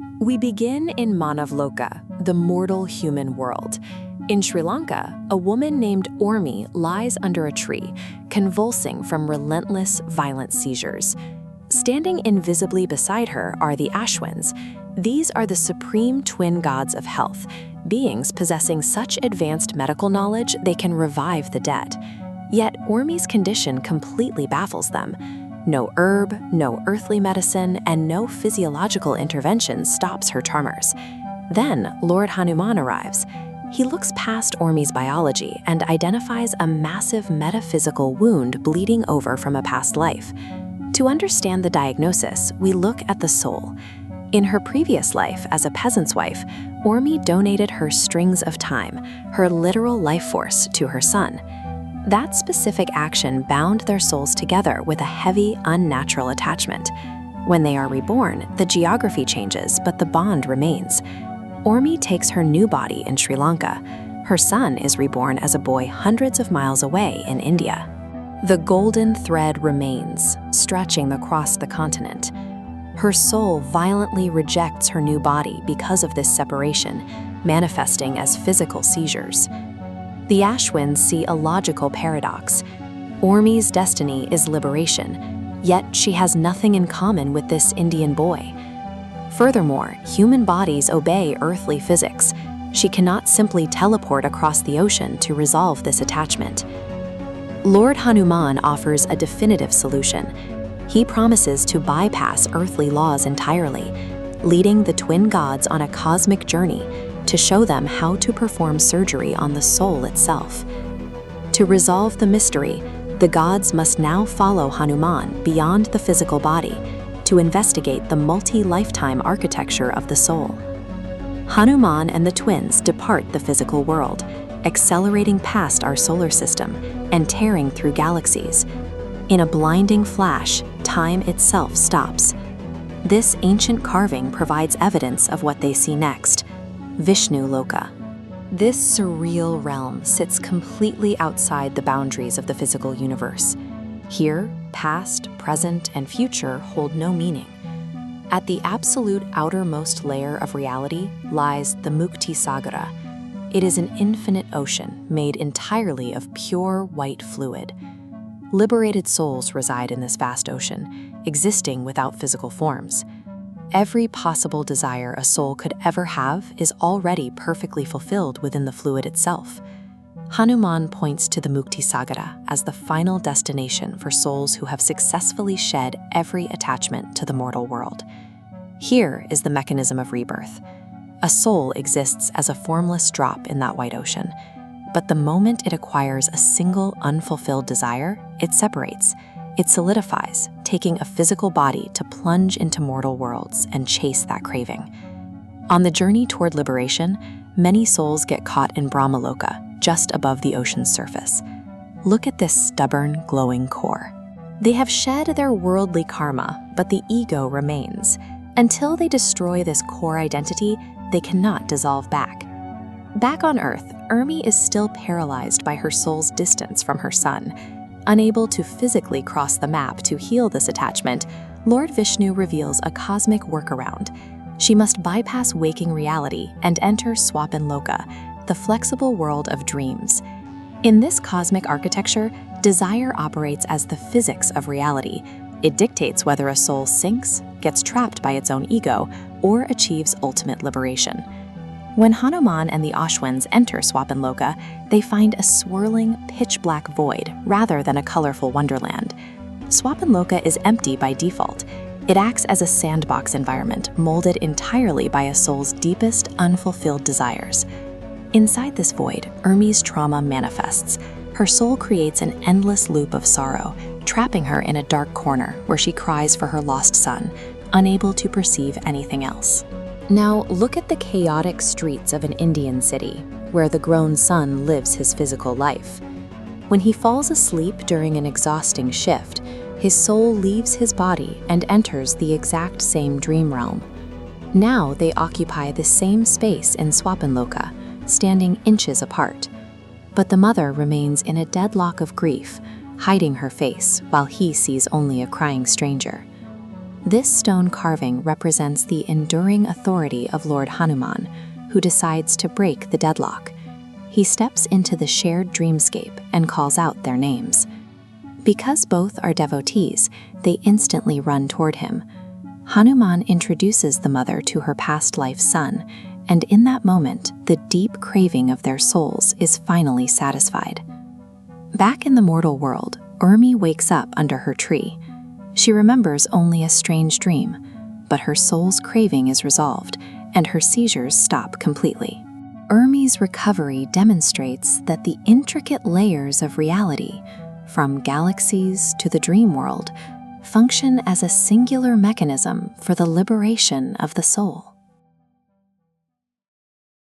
We begin in VishnuLoka, the mortal human world. In Sri Lanka, a woman named Urmi lies under a tree, convulsing from relentless, violent seizures. Standing invisibly beside her are the Ashwins. These are the supreme twin gods of health, beings possessing such advanced medical knowledge they can revive the dead. Yet Urmi's condition completely baffles them. No herb, no earthly medicine, and no physiological intervention stops her tremors. Then Lord Hanuman arrives. He looks past Urmi's biology and identifies a massive metaphysical wound bleeding over from a past life. To understand the diagnosis, we look at the soul. In her previous life as a peasant's wife, Urmi donated her strings of time, her literal life force, to her son. That specific action bound their souls together with a heavy, unnatural attachment. When they are reborn, the geography changes, but the bond remains. Urmi takes her new body in Sri Lanka. Her son is reborn as a boy hundreds of miles away in India. The golden thread remains, stretching across the continent. Her soul violently rejects her new body because of this separation, manifesting as physical seizures. The Ashwins see a logical paradox. Urmi's destiny is liberation, yet she has nothing in common with this Indian boy. Furthermore, human bodies obey earthly physics. She cannot simply teleport across the ocean to resolve this attachment. Lord Hanuman offers a definitive solution. He promises to bypass earthly laws entirely, leading the twin gods on a cosmic journey to show them how to perform surgery on the soul itself. To resolve the mystery, the gods must now follow Hanuman beyond the physical body to investigate the multi-lifetime architecture of the soul. Hanuman and the twins depart the physical world, accelerating past our solar system and tearing through galaxies. In a blinding flash, time itself stops. This ancient carving provides evidence of what they see next: VishnuLoka. This surreal realm sits completely outside the boundaries of the physical universe. Here, past, present, and future hold no meaning. At the absolute outermost layer of reality lies the Muktisagara. It is an infinite ocean made entirely of pure white fluid. Liberated souls reside in this vast ocean, existing without physical forms. Every possible desire a soul could ever have is already perfectly fulfilled within the fluid itself. Hanuman points to the Muktisagara as the final destination for souls who have successfully shed every attachment to the mortal world. Here is the mechanism of rebirth. A soul exists as a formless drop in that white ocean, but the moment it acquires a single unfulfilled desire, it separates. It solidifies, taking a physical body to plunge into mortal worlds and chase that craving. On the journey toward liberation, many souls get caught in Brahmaloka, just above the ocean's surface. Look at this stubborn, glowing core. They have shed their worldly karma, but the ego remains. Until they destroy this core identity, they cannot dissolve back. Back on Earth, Urmi is still paralyzed by her soul's distance from her son. Unable to physically cross the map to heal this attachment, Lord Vishnu reveals a cosmic workaround. She must bypass waking reality and enter SwapanLoka, the flexible world of dreams. In this cosmic architecture, desire operates as the physics of reality. It dictates whether a soul sinks, gets trapped by its own ego, or achieves ultimate liberation. When Hanuman and the Ashwins enter SwapanLoka, they find a swirling, pitch-black void rather than a colorful wonderland. SwapanLoka is empty by default. It acts as a sandbox environment molded entirely by a soul's deepest, unfulfilled desires. Inside this void, Urmi's trauma manifests. Her soul creates an endless loop of sorrow, trapping her in a dark corner where she cries for her lost son, unable to perceive anything else. Now look at the chaotic streets of an Indian city, where the grown son lives his physical life. When he falls asleep during an exhausting shift, his soul leaves his body and enters the exact same dream realm. Now they occupy the same space in SwapanLoka, standing inches apart. But the mother remains in a deadlock of grief, hiding her face while he sees only a crying stranger. This stone carving represents the enduring authority of Lord Hanuman, who decides to break the deadlock. He steps into the shared dreamscape and calls out their names. Because both are devotees, they instantly run toward him. Hanuman introduces the mother to her past life son, and in that moment, the deep craving of their souls is finally satisfied. Back in the mortal world, Urmi wakes up under her tree. She remembers only a strange dream, but her soul's craving is resolved, and her seizures stop completely. Urmi's recovery demonstrates that the intricate layers of reality, from galaxies to the dream world, function as a singular mechanism for the liberation of the soul.